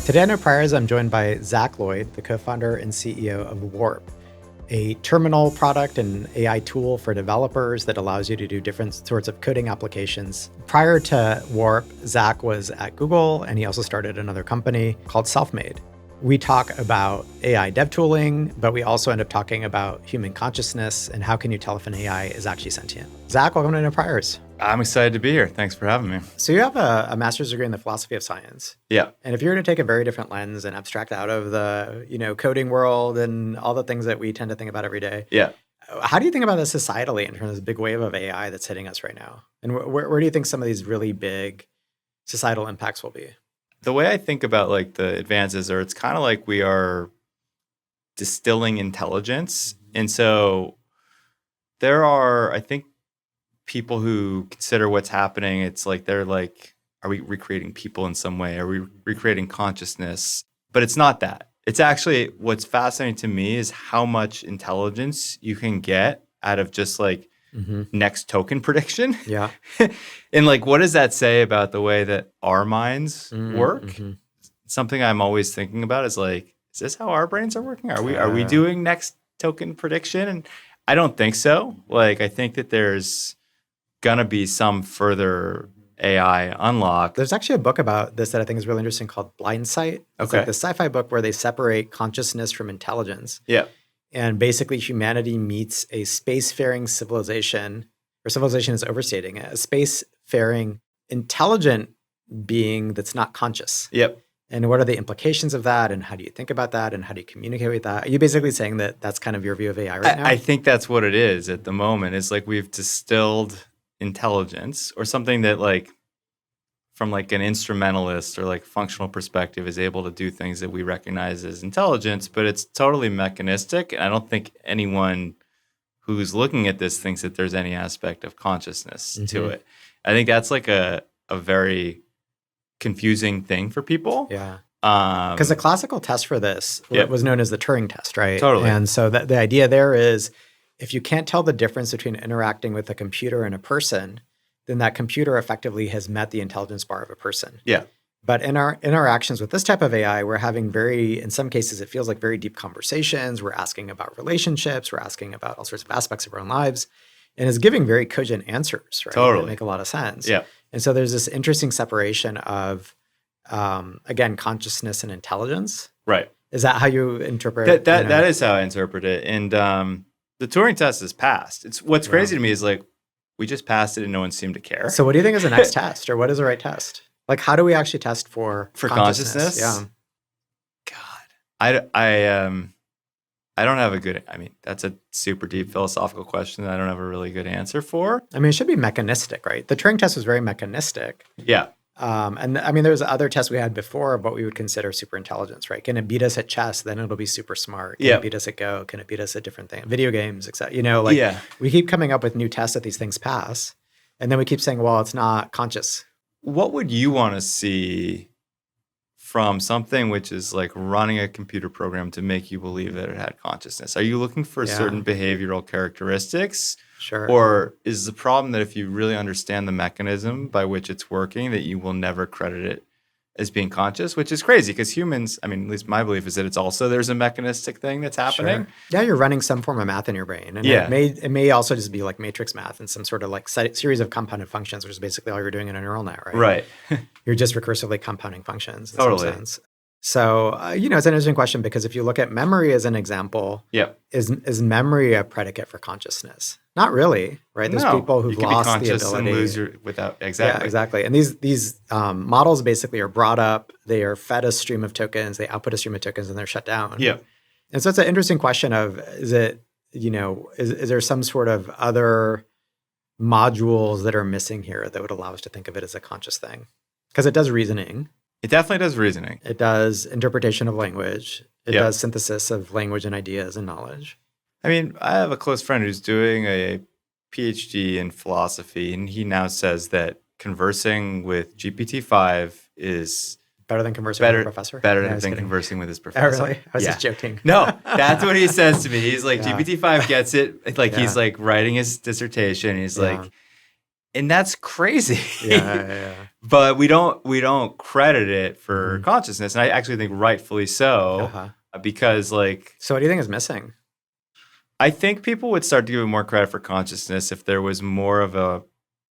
Today on No Priors, I'm joined by Zach Lloyd, the co-founder and CEO of Warp, a terminal product and AI tool for developers that allows you to do different sorts of coding applications. Prior to Warp, Zach was at Google, and he also started another company called Selfmade. We talk about AI dev tooling, but we also end up talking about human consciousness and how can you tell if an AI is actually sentient. Zach, welcome to No Priors. I'm excited to be here. Thanks for having me. So you have a master's degree in the philosophy of science. Yeah. And if you're going to take a very different lens and abstract out of the, coding world and all the things that we tend to think about every day, Yeah. how do you think about this societally in terms of this big wave of AI that's hitting us right now? And where do you think some of these really big societal impacts will be? The way I think about like the advances are it's kind of like we are distilling intelligence. And so there are, I think, people who consider what's happening, it's like they're like, are we recreating people in some way? Are we recreating consciousness? But it's not that. It's actually what's fascinating to me is how much intelligence you can get out of just like next token prediction. Yeah. And like, what does that say about the way that our minds work? Something I'm always thinking about is like, is this how our brains are working? Are we doing next token prediction? And I don't think so. Like, I think that there's gonna be some further AI unlock. There's actually a book about this that I think is really interesting called Blind Sight. It's like this sci-fi book where they separate consciousness from intelligence. Yeah. And basically humanity meets a spacefaring civilization, or civilization is overstating it, a spacefaring intelligent being that's not conscious. Yep. And what are the implications of that? And how do you think about that? And how do you communicate with that? Are you basically saying that that's kind of your view of AI right now? I think that's what it is at the moment. It's like we've distilled intelligence or something that like from like an instrumentalist or like functional perspective is able to do things that we recognize as intelligence, but it's totally mechanistic. And I don't think anyone who's looking at this thinks that there's any aspect of consciousness to it. I think that's like a very confusing thing for people. Yeah. Because the classical test for this was known as the Turing test, right? Totally. And so the idea there is if you can't tell the difference between interacting with a computer and a person, then that computer effectively has met the intelligence bar of a person. Yeah. But in our interactions with this type of AI, we're having in some cases, it feels like very deep conversations. We're asking about relationships. We're asking about all sorts of aspects of our own lives. And it's giving very cogent answers, right? Totally. That make a lot of sense. Yeah. And so there's this interesting separation of, again, consciousness and intelligence. Right. Is that how you interpret that is how I interpret it. And the Turing test is passed. It's what's crazy to me is like we just passed it and no one seemed to care. So what do you think is the next test, or what is the right test? Like, how do we actually test for consciousness? Yeah. God, I don't have a good. I mean, that's a super deep philosophical question that I don't have a really good answer for. I mean, it should be mechanistic, right? The Turing test was very mechanistic. Yeah. And I mean, there's other tests we had before of what we would consider super intelligence, right? Can it beat us at chess? Then it'll be super smart. Can it beat us at Go? Can it beat us at different things? Video games, etc. We keep coming up with new tests that these things pass. And then we keep saying, well, it's not conscious. What would you want to see from something which is like running a computer program to make you believe that it had consciousness? Are you looking for certain behavioral characteristics? Sure. Or is the problem that if you really understand the mechanism by which it's working, that you will never credit it as being conscious, which is crazy because humans, I mean, at least my belief is that it's also there's a mechanistic thing that's happening. Sure. Yeah, you're running some form of math in your brain. And it may also just be like matrix math and some sort of like series of compounded functions, which is basically all you're doing in a neural net, right? Right. You're just recursively compounding functions in Totally. some sense. So, it's an interesting question because if you look at memory as an example, is memory a predicate for consciousness? Not really, right? There's people who've lost the ability. And lose without exactly. Yeah, exactly. And these models basically are brought up, they are fed a stream of tokens, they output a stream of tokens, and they're shut down. Yeah. And so it's an interesting question of, is there some sort of other modules that are missing here that would allow us to think of it as a conscious thing? Because it does reasoning. It definitely does reasoning. It does interpretation of language. It does synthesis of language and ideas and knowledge. I mean, I have a close friend who's doing a PhD in philosophy, and he now says that conversing with GPT-5 is better than conversing with a professor? Better than conversing with his professor. Oh, really? I was just joking. No, that's what he says to me. He's like, GPT-5 gets it. Like, he's like writing his dissertation. He's like, And that's crazy. Yeah. But we don't credit it for Mhm. consciousness. And I actually think rightfully so, Uh-huh. because like So what do you think is missing? I think people would start to give it more credit for consciousness if there was more of a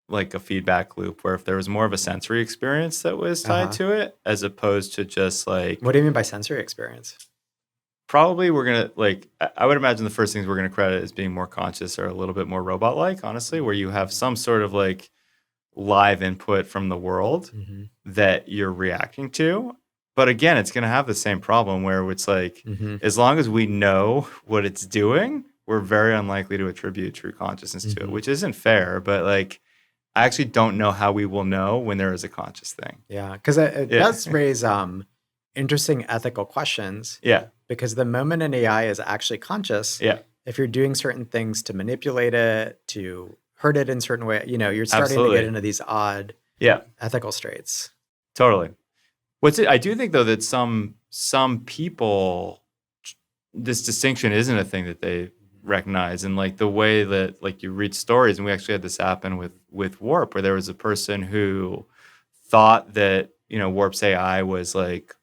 like a feedback loop, where if there was more of a sensory experience that was tied Uh-huh. to it, as opposed to just like What do you mean by sensory experience? probably we're gonna like I would imagine the first things we're gonna credit as being more conscious or a little bit more robot like, honestly, where you have some sort of like live input from the world Mhm. that you're reacting to. But again, it's going to have the same problem where it's like, Mhm. as long as we know what it's doing, we're very unlikely to attribute true consciousness to it, Mhm. which isn't fair. But like, I actually don't know how we will know when there is a conscious thing. Yeah, because it Yeah. does raise interesting ethical questions, Yeah. because the moment an AI is actually conscious, Yeah. if you're doing certain things to manipulate it, to hurt it in certain way, you're starting to get Absolutely. into these odd Yeah. ethical straits. Totally. I do think though that some people, this distinction isn't a thing that they recognize, and like the way that like you read stories, and we actually had this happen with Warp, where there was a person who thought that Warp's AI was like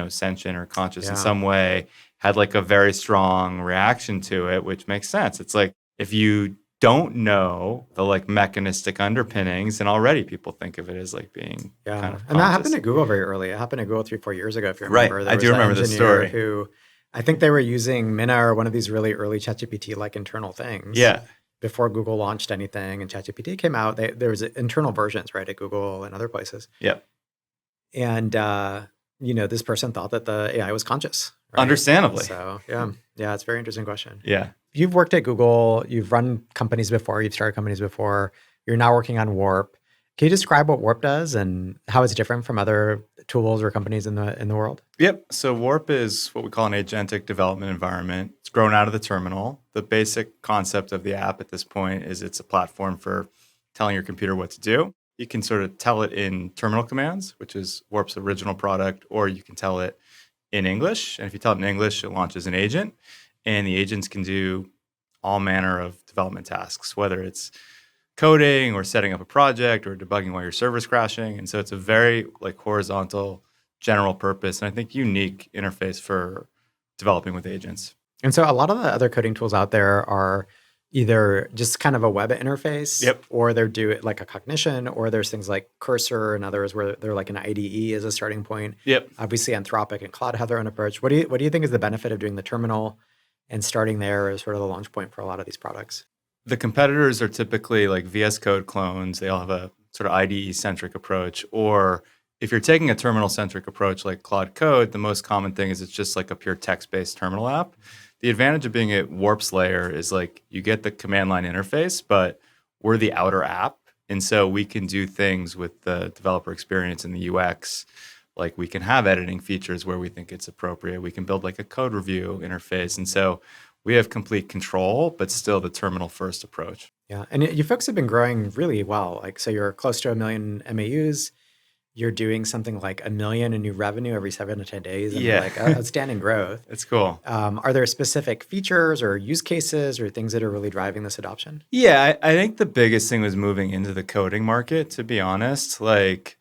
sentient or conscious in Yeah. some way, had like a very strong reaction to it, which makes sense. It's like if you don't know the like mechanistic underpinnings, and already people think of it as like being kind Yeah. of And that happened conscious. to Google very early. It happened to Google 3, 4 years ago, if you Right. remember. There I was do that remember this engineer story. who, I think they were using Minna or one of these really early ChatGPT like internal things. Yeah. Before Google launched anything and ChatGPT came out, there was internal versions, right, at Google and other places. Yep. And this person thought that the AI was conscious, right? Understandably. So yeah, it's a very interesting question. Yeah. You've worked at Google, you've run companies before, you've started companies before, you're now working on Warp. Can you describe what Warp does and how it's different from other tools or companies in the world? Yep. So Warp is what we call an agentic development environment. It's grown out of the terminal. The basic concept of the app at this point is it's a platform for telling your computer what to do. You can sort of tell it in terminal commands, which is Warp's original product, or you can tell it in English. And if you tell it in English, it launches an agent, and the agents can do all manner of development tasks, whether it's coding or setting up a project or debugging while your server's crashing. And so it's a very like horizontal, general purpose, and I think unique interface for developing with agents. And so a lot of the other coding tools out there are either just kind of a web interface, Yep. or they're doing like a cognition, or there's things like Cursor and others where they're like an IDE as a starting point. Yep. Obviously, Anthropic and Claude have their own approach. What do you think is the benefit of doing the terminal and starting there as sort of the launch point for a lot of these products? The competitors are typically like VS Code clones. They all have a sort of IDE centric approach. Or if you're taking a terminal centric approach like Claude Code, the most common thing is it's just like a pure text based terminal app. The advantage of being at Warp's layer is like you get the command line interface, but we're the outer app. And so we can do things with the developer experience and the UX. Like we can have editing features where we think it's appropriate. We can build like a code review interface. And so we have complete control, but still the terminal first approach. Yeah, and you folks have been growing really well. Like, so you're close to 1 million MAUs. You're doing something like 1 million in new revenue every 7 to 10 days. And Yeah. like outstanding growth. It's cool. Are there specific features or use cases or things that are really driving this adoption? Yeah, I think the biggest thing was moving into the coding market, to be honest. Like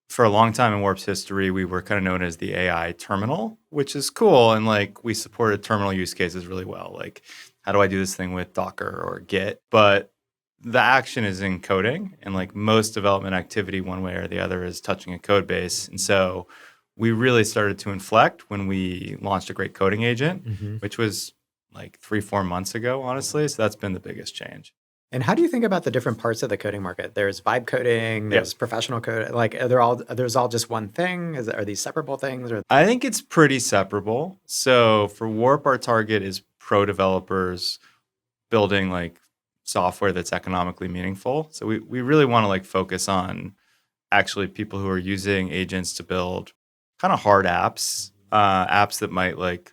for a long time in Warp's history, we were kind of known as the AI terminal, which is cool. And like we supported terminal use cases really well. Like, how do I do this thing with Docker or Git? But the action is in coding, and like most development activity, one way or the other, is touching a code base. And so we really started to inflect when we launched a great coding agent, Mm-hmm. which was like 3-4 months ago, honestly. So that's been the biggest change. And how do you think about the different parts of the coding market? There's vibe coding, there's professional code. Like, there's all just one thing? Are these separable things? Or I think it's pretty separable. So for Warp, our target is pro developers building like software that's economically meaningful. So we really want to like focus on actually people who are using agents to build kind of hard apps, apps that might like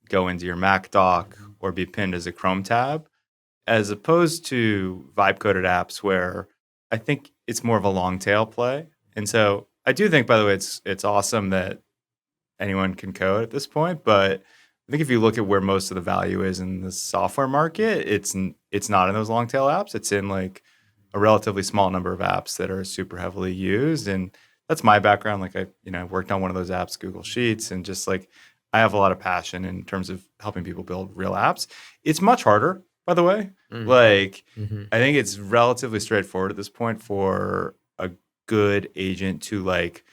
go into your Mac dock or be pinned as a Chrome tab, as opposed to vibe coded apps where I think it's more of a long tail play. And so I do think, by the way, it's awesome that anyone can code at this point, but I think if you look at where most of the value is in the software market, it's not in those long tail apps. It's in like a relatively small number of apps that are super heavily used. And that's my background. Like I worked on one of those apps, Google Sheets, and just like I have a lot of passion in terms of helping people build real apps. It's much harder, by the way. Like I think it's relatively straightforward at this point for a good agent to like,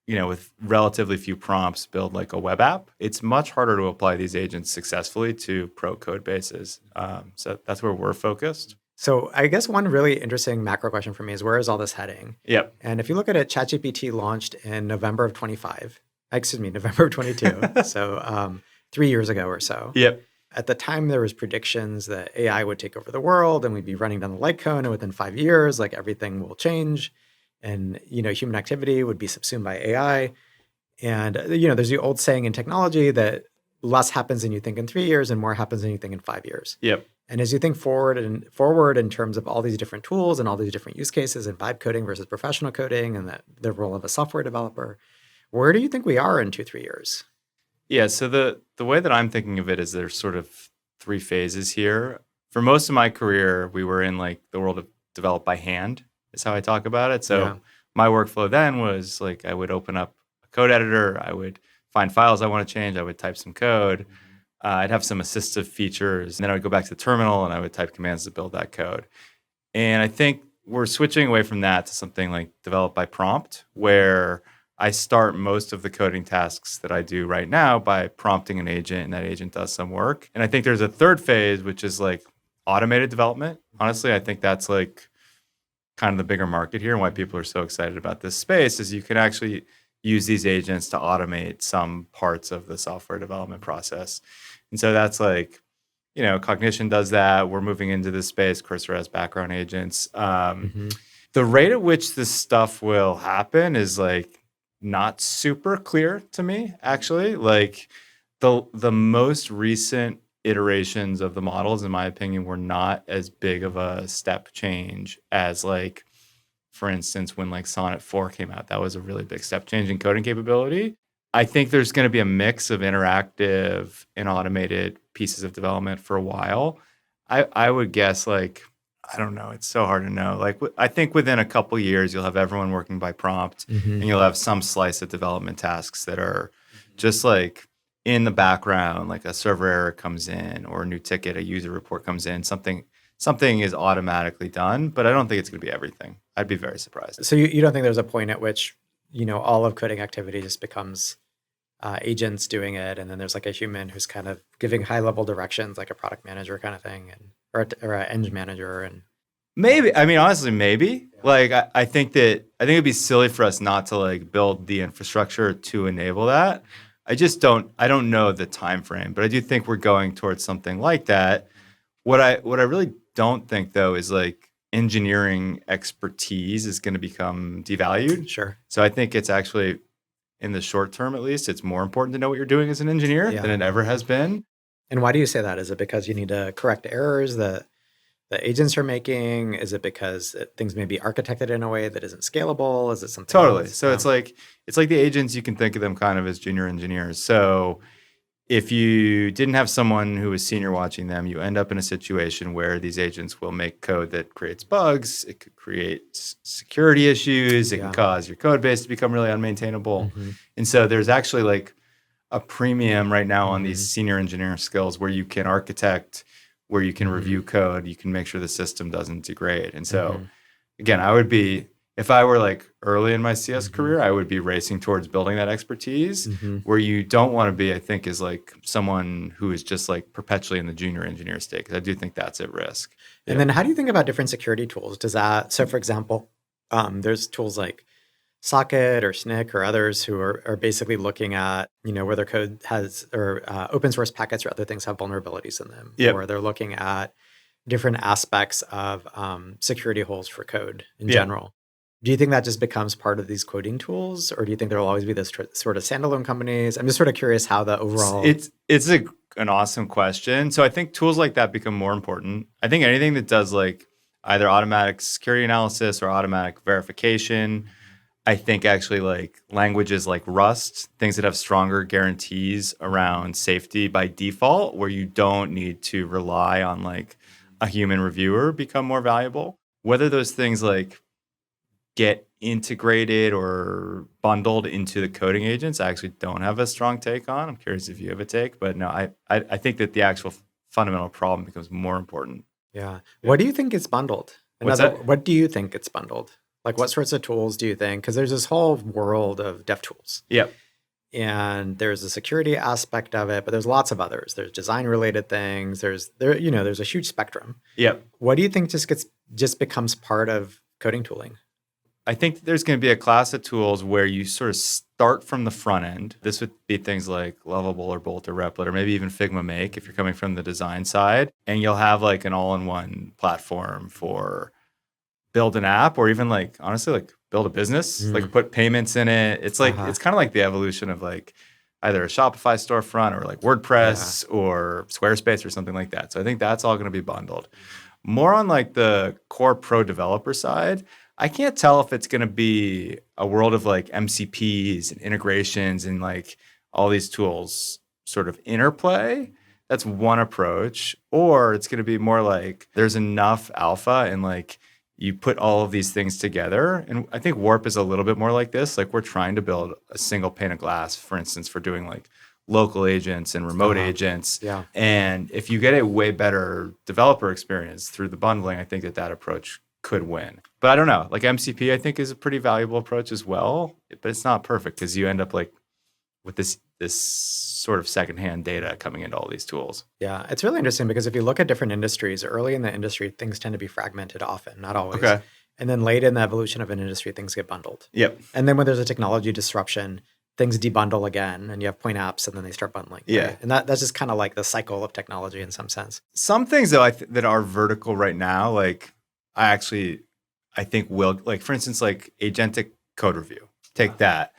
with relatively few prompts, build like a web app. It's much harder to apply these agents successfully to pro code bases. So that's where we're focused. So I guess one really interesting macro question for me is, where is all this heading? Yep. And if you look at it, ChatGPT launched in November of 22, so 3 years ago or so. Yep. At the time, there was predictions that AI would take over the world and we'd be running down the light cone, and within 5 years, like everything will change, and human activity would be subsumed by AI. And there's the old saying in technology that less happens than you think in 3 years and more happens than you think in 5 years. Yep. And as you think forward in terms of all these different tools and all these different use cases and vibe coding versus professional coding and the role of a software developer, where do you think we are in 2-3 years? Yeah, so the way that I'm thinking of it is there's sort of 3 phases here. For most of my career, we were in like the world of develop by hand is how I talk about it. So my workflow then was like I would open up a code editor, I would find files I want to change, I would type some code. I'd have some assistive features, and then I would go back to the terminal and I would type commands to build that code. And I think we're switching away from that to something like develop by prompt, where I start most of the coding tasks that I do right now by prompting an agent, and that agent does some work. And I think there's a third phase, which is like automated development. Honestly, I think that's like kind of the bigger market here, and why people are so excited about this space is you can actually use these agents to automate some parts of the software development process. And so that's like, Cognition does that. We're moving into this space. Cursor has background agents. The rate at which this stuff will happen is like not super clear to me, actually. Like the most recent iterations of the models, in my opinion, were not as big of a step change as like, for instance, when like Sonnet 4 came out. That was a really big step change in coding capability. I think there's going to be a mix of interactive and automated pieces of development for a while. I would guess like, I don't know, it's so hard to know. Like I think within a couple years, you'll have everyone working by prompt, and you'll have some slice of development tasks that are just like in the background, like a server error comes in or a new ticket, a user report comes in, something is automatically done, but I don't think it's going to be everything. I'd be very surprised. So you don't think there's a point at which, all of coding activity just becomes agents doing it, and then there's like a human who's kind of giving high level directions, like a product manager kind of thing, or an eng manager, and maybe. I mean, honestly, maybe. Yeah. Like I think it'd be silly for us not to like build the infrastructure to enable that. I don't know the time frame, but I do think we're going towards something like that. What I really don't think though is like engineering expertise is going to become devalued. Sure. So I think it's actually, in the short term at least, it's more important to know what you're doing as an engineer than it ever has been. And why do you say that? Is it because you need to correct errors that the agents are making? Is it because things may be architected in a way that isn't scalable? Is it something Totally. else? So it's like the agents, you can think of them kind of as junior engineers. So if you didn't have someone who was senior watching them, you end up in a situation where these agents will make code that creates bugs. It could create security issues. It can cause your code base to become really unmaintainable. And so there's actually like a premium right now on these senior engineering skills where you can architect, where you can review code, you can make sure the system doesn't degrade. And so again, if I were like early in my CS career, I would be racing towards building that expertise. Where you don't want to be, I think, is like someone who is just like perpetually in the junior engineer state, because I do think that's at risk. And then how do you think about different security tools? So for example, there's tools like Socket or Snyk or others who are basically looking at, whether code has, or open source packets or other things have vulnerabilities in them. Or they're looking at different aspects of security holes for code in general. Do you think that just becomes part of these coding tools, or do you think there will always be this sort of standalone companies? I'm just sort of curious how the overall... It's an awesome question. So I think tools like that become more important. I think anything that does like either automatic security analysis or automatic verification, I think actually like languages like Rust, things that have stronger guarantees around safety by default, where you don't need to rely on like a human reviewer, become more valuable. Whether those things like get integrated or bundled into the coding agents, I actually don't have a strong take on. I'm curious if you have a take, but no, I think that the actual fundamental problem becomes more important. Yeah. Yeah. What do you think gets bundled? What's that? What do you think gets bundled? Like what sorts of tools do you think? Because there's this whole world of dev tools. Yep. And there's a security aspect of it, but there's lots of others. There's design related things. There's a huge spectrum. Yep. What do you think just becomes part of coding tooling? I think there's going to be a class of tools where you sort of start from the front end. This would be things like Lovable or Bolt or Replit or maybe even Figma Make if you're coming from the design side. And you'll have like an all-in-one platform for build an app or even like, honestly, like build a business, like put payments in it. It's like, it's kind of like the evolution of like either a Shopify storefront or like WordPress or Squarespace or something like that. So I think that's all going to be bundled. More on like the core pro developer side, I can't tell if it's going to be a world of like MCPs and integrations and like all these tools sort of interplay. That's one approach. Or it's going to be more like there's enough alpha and like you put all of these things together. And I think Warp is a little bit more like this. Like we're trying to build a single pane of glass, for instance, for doing like local agents and remote agents. Yeah. And if you get a way better developer experience through the bundling, I think that approach could win. But I don't know. Like MCP, I think is a pretty valuable approach as well. But it's not perfect because you end up like with this sort of secondhand data coming into all these tools. Yeah, it's really interesting because if you look at different industries, early in the industry, things tend to be fragmented often, not always. Okay. And then late in the evolution of an industry, things get bundled. Yep. And then when there's a technology disruption, things debundle again and you have point apps and then they start bundling. Yeah. Right? And that's just kind of like the cycle of technology in some sense. Some things though that are vertical right now, like I think will, like for instance, like agentic code review. Take that.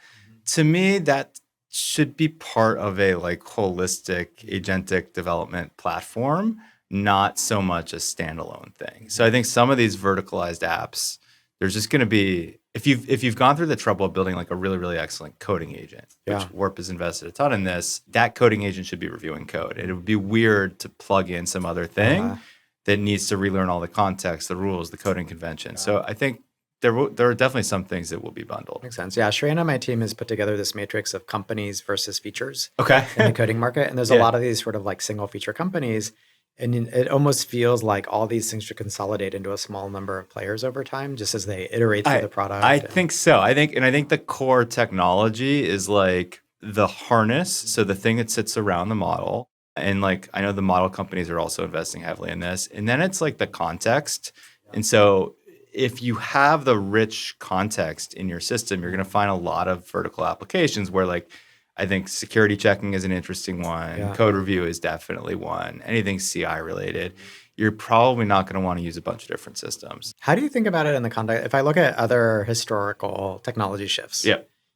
To me, that should be part of a like holistic agentic development platform, not so much a standalone thing. So I think some of these verticalized apps, there's just going to be, if you've gone through the trouble of building like a really, really excellent coding agent, which Warp has invested a ton in this, that coding agent should be reviewing code. It would be weird to plug in some other thing that needs to relearn all the context, the rules, the coding convention. So I think there are definitely some things that will be bundled. Makes sense. Yeah, Shreya on my team has put together this matrix of companies versus features in the coding market. And there's a lot of these sort of like single feature companies. And it almost feels like all these things should consolidate into a small number of players over time, just as they iterate through the product. I think so. I think the core technology is like the harness. So the thing that sits around the model. And like, I know the model companies are also investing heavily in this. And then it's like the context. And so if you have the rich context in your system, you're going to find a lot of vertical applications where like, I think security checking is an interesting one. Yeah. Code review is definitely one. Anything CI related, you're probably not going to want to use a bunch of different systems. How do you think about it in the context? If I look at other historical technology shifts,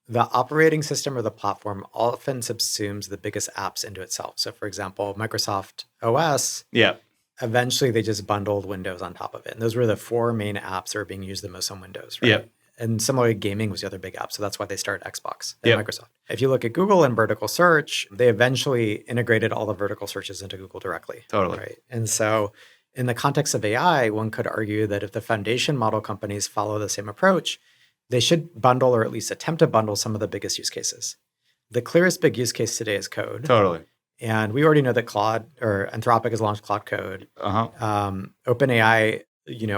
the operating system or the platform often subsumes the biggest apps into itself. So for example, Microsoft OS, eventually they just bundled Windows on top of it. And those were the 4 main apps that were being used the most on Windows, right? And similarly, gaming was the other big app. So that's why they started Xbox and Microsoft. If you look at Google and vertical search, they eventually integrated all the vertical searches into Google directly. Totally. Right. And so in the context of AI, one could argue that if the foundation model companies follow the same approach, they should bundle or at least attempt to bundle some of the biggest use cases. The clearest big use case today is code. Totally. And we already know that Claude or Anthropic has launched Claude Code. OpenAI,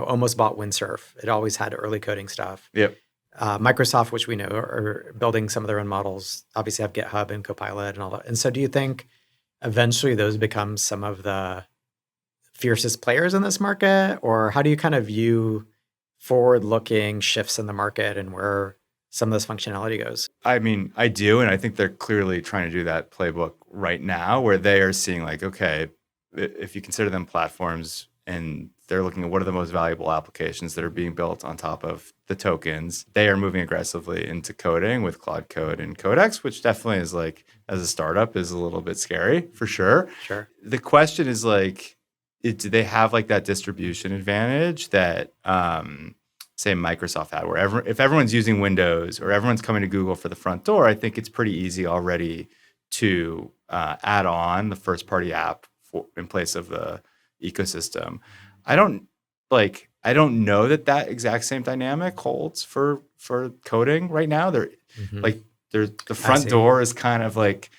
almost bought Windsurf. It always had early coding stuff. Microsoft, which we know are building some of their own models, obviously have GitHub and Copilot and all that. And so do you think eventually those become some of the fiercest players in this market? Or how do you kind of view forward-looking shifts in the market and where some of this functionality goes? I mean, I do. And I think they're clearly trying to do that playbook right now where they are seeing like, okay, if you consider them platforms and they're looking at what are the most valuable applications that are being built on top of the tokens, they are moving aggressively into coding with Claude Code and Codex, which definitely is like, as a startup, is a little bit scary for sure. The question is like, do they have like that distribution advantage that say Microsoft had, where if everyone's using Windows or everyone's coming to Google for the front door, I think it's pretty easy already to add on the first party app in place of the ecosystem. I don't like I don't know that exact same dynamic holds for coding right now. Mhm. The I front see. door is kind of like,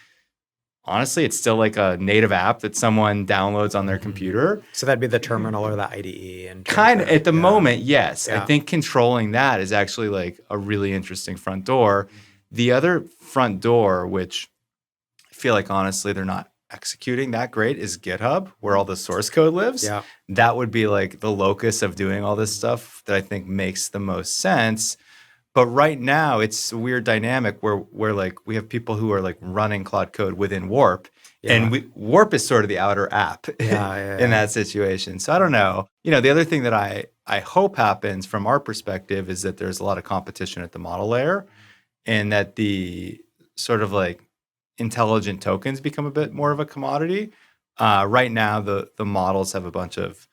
honestly, it's still like a native app that someone downloads on their Mhm. computer. So that'd be the terminal or the IDE in terms Kind of of, at the yeah, moment, yes. I yeah. think controlling that is actually like a really interesting front door. The other front door, which I feel like honestly they're not executing that great, is GitHub, where all the source code lives. Yeah. That would be like the locus of doing all this stuff that I think makes the most sense. But right now, it's a weird dynamic where like we have people who are like running Claude Code within Warp, Yeah. and Warp is sort of the outer app Yeah. Yeah. in Yeah. that situation. So I don't know. The other thing that I hope happens from our perspective is that there's a lot of competition at the model layer, and that the sort of like intelligent tokens become a bit more of a commodity. Right now, the models have a bunch of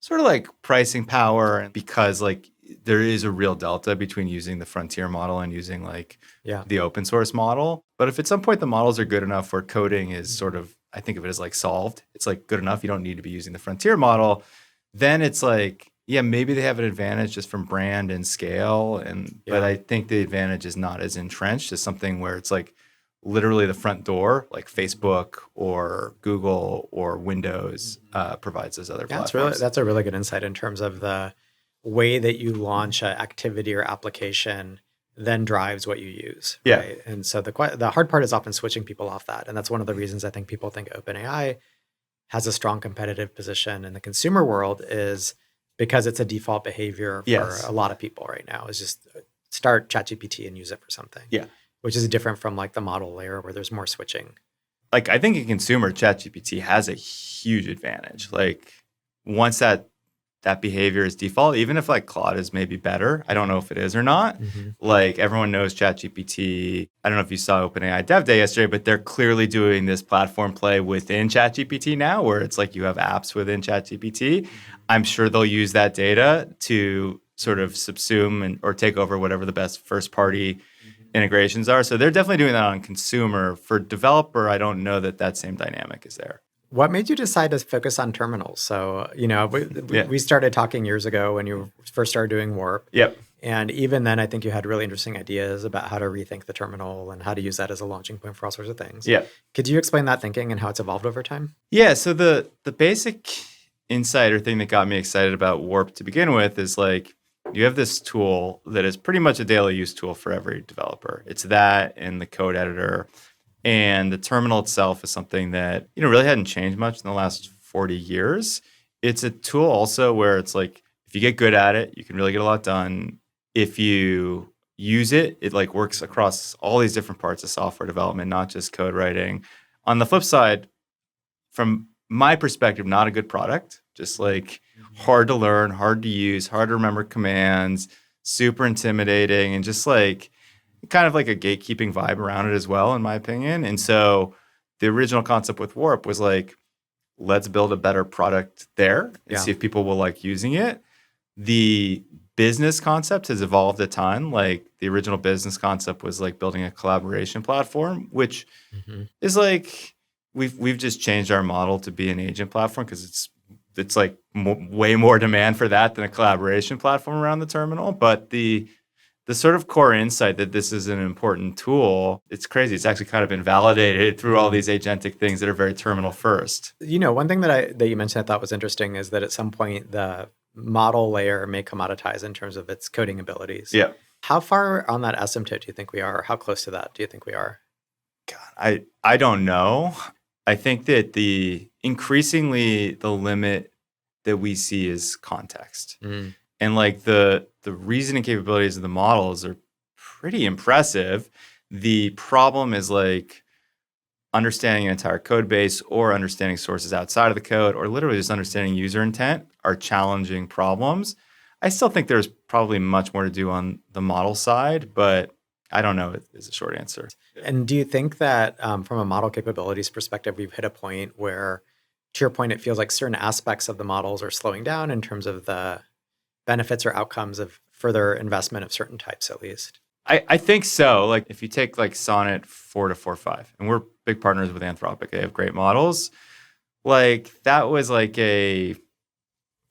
sort of like pricing power, and because like there is a real delta between using the frontier model and using like Yeah. the open source model. But if at some point the models are good enough where coding is sort of, I think of it as like solved, it's like good enough, you don't need to be using the frontier model, then it's like, yeah, maybe they have an advantage just from brand and scale. But Yeah. I think the advantage is not as entrenched as something where it's like literally the front door, like Facebook or Google or Windows provides those other Yeah, platforms. that's a really good insight in terms of the way that you launch an activity or application then drives what you use, Yeah. right? And so the hard part is often switching people off that, and that's one of the reasons I think people think OpenAI has a strong competitive position in the consumer world is because it's a default behavior for Yes. a lot of people right now is just start ChatGPT and use it for something. Yeah. Which is different from like the model layer where there's more switching. Like I think in consumer, ChatGPT has a huge advantage. Like once that behavior is default, even if like Claude is maybe better, I don't know if it is or not. Mm-hmm. Like everyone knows ChatGPT. I don't know if you saw OpenAI Dev Day yesterday, but they're clearly doing this platform play within ChatGPT now, where it's like you have apps within ChatGPT. I'm sure they'll use that data to sort of subsume or take over whatever the best first party integrations are. So they're definitely doing that on consumer. For developer, I don't know that same dynamic is there. What made you decide to focus on terminals? So, we started talking years ago when you first started doing Warp. Yep. And even then, I think you had really interesting ideas about how to rethink the terminal and how to use that as a launching point for all sorts of things. Yeah. Could you explain that thinking and how it's evolved over time? Yeah. So the basic insight or thing that got me excited about Warp to begin with is like you have this tool that is pretty much a daily use tool for every developer. It's that and the code editor. And the terminal itself is something that, really hadn't changed much in the last 40 years. It's a tool also where it's like, if you get good at it, you can really get a lot done. If you use it, it like works across all these different parts of software development, not just code writing. On the flip side, from my perspective, not a good product, just like hard to learn, hard to use, hard to remember commands, super intimidating, and just like kind of like a gatekeeping vibe around it as well, in my opinion. And so the original concept with Warp was like, let's build a better product there and see if people will like using it. The business concept has evolved a ton. Like the original business concept was like building a collaboration platform, which is like, we've just changed our model to be an agent platform because it's like way more demand for that than a collaboration platform around the terminal. But the sort of core insight that this is an important tool, it's crazy. It's actually kind of been validated through all these agentic things that are very terminal first. One thing that you mentioned I thought was interesting is that at some point the model layer may commoditize in terms of its coding abilities. Yeah. How far on that asymptote do you think we are? How close to that do you think we are? God, I don't know. I think that increasingly the limit that we see is context. And like the reasoning capabilities of the models are pretty impressive. The problem is like understanding an entire code base or understanding sources outside of the code or literally just understanding user intent are challenging problems. I still think there's probably much more to do on the model side, but I don't know is a short answer. And do you think that from a model capabilities perspective, we've hit a point where, to your point, it feels like certain aspects of the models are slowing down in terms of the benefits or outcomes of further investment of certain types, at least? I think so. Like if you take like Sonnet 4 to 4.5, and we're big partners with Anthropic, they have great models. Like that was like a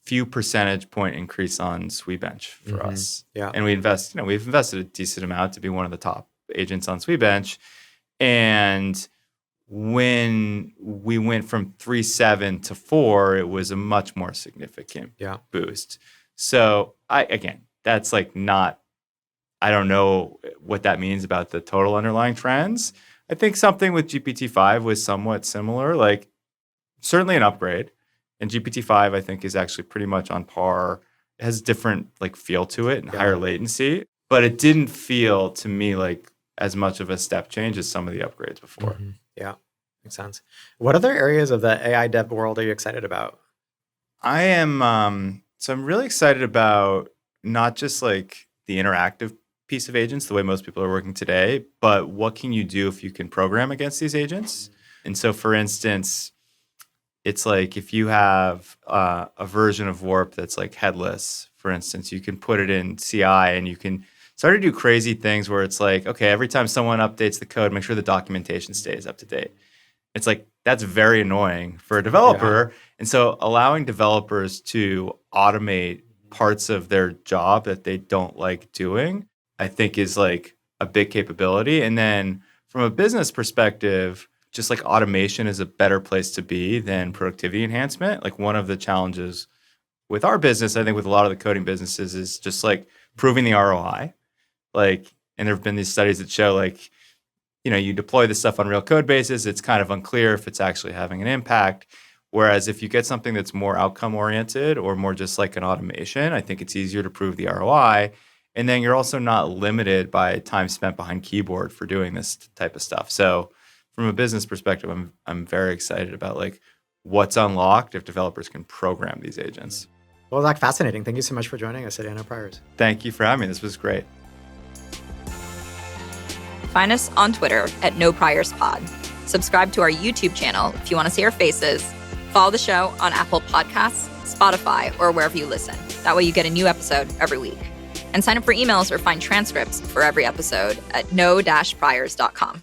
few percentage point increase on SweBench for us. Yeah. And we've invested a decent amount to be one of the top agents on SweBench. And when we went from 3.7 to 4, it was a much more significant boost. So that's like not, I don't know what that means about the total underlying trends. I think something with GPT-5 was somewhat similar, like certainly an upgrade. And GPT-5, I think, is actually pretty much on par. It has different like feel to it and higher latency, but it didn't feel to me like as much of a step change as some of the upgrades before. Yeah, makes sense. What other areas of the AI dev world are you excited about? I am, so I'm really excited about not just like the interactive piece of agents, the way most people are working today, but what can you do if you can program against these agents? And so, for instance, it's like if you have a version of Warp that's like headless, for instance, you can put it in CI and you can start to do crazy things where it's like, okay, every time someone updates the code, make sure the documentation stays up to date. It's like, that's very annoying for a developer. And so allowing developers to automate parts of their job that they don't like doing, I think is like a big capability. And then from a business perspective, just like automation is a better place to be than productivity enhancement. Like one of the challenges with our business, I think with a lot of the coding businesses, is just like proving the ROI. Like, and there have been these studies that show like, you deploy this stuff on real code bases, it's kind of unclear if it's actually having an impact. Whereas if you get something that's more outcome oriented or more just like an automation, I think it's easier to prove the ROI. And then you're also not limited by time spent behind keyboard for doing this type of stuff. So from a business perspective, I'm very excited about like what's unlocked if developers can program these agents. Well, Zach, fascinating. Thank you so much for joining us at Anno Priors. Thank you for having me. This was great. Find us on Twitter at NoPriorsPod. Subscribe to our YouTube channel if you want to see our faces. Follow the show on Apple Podcasts, Spotify, or wherever you listen. That way you get a new episode every week. And sign up for emails or find transcripts for every episode at no-priors.com.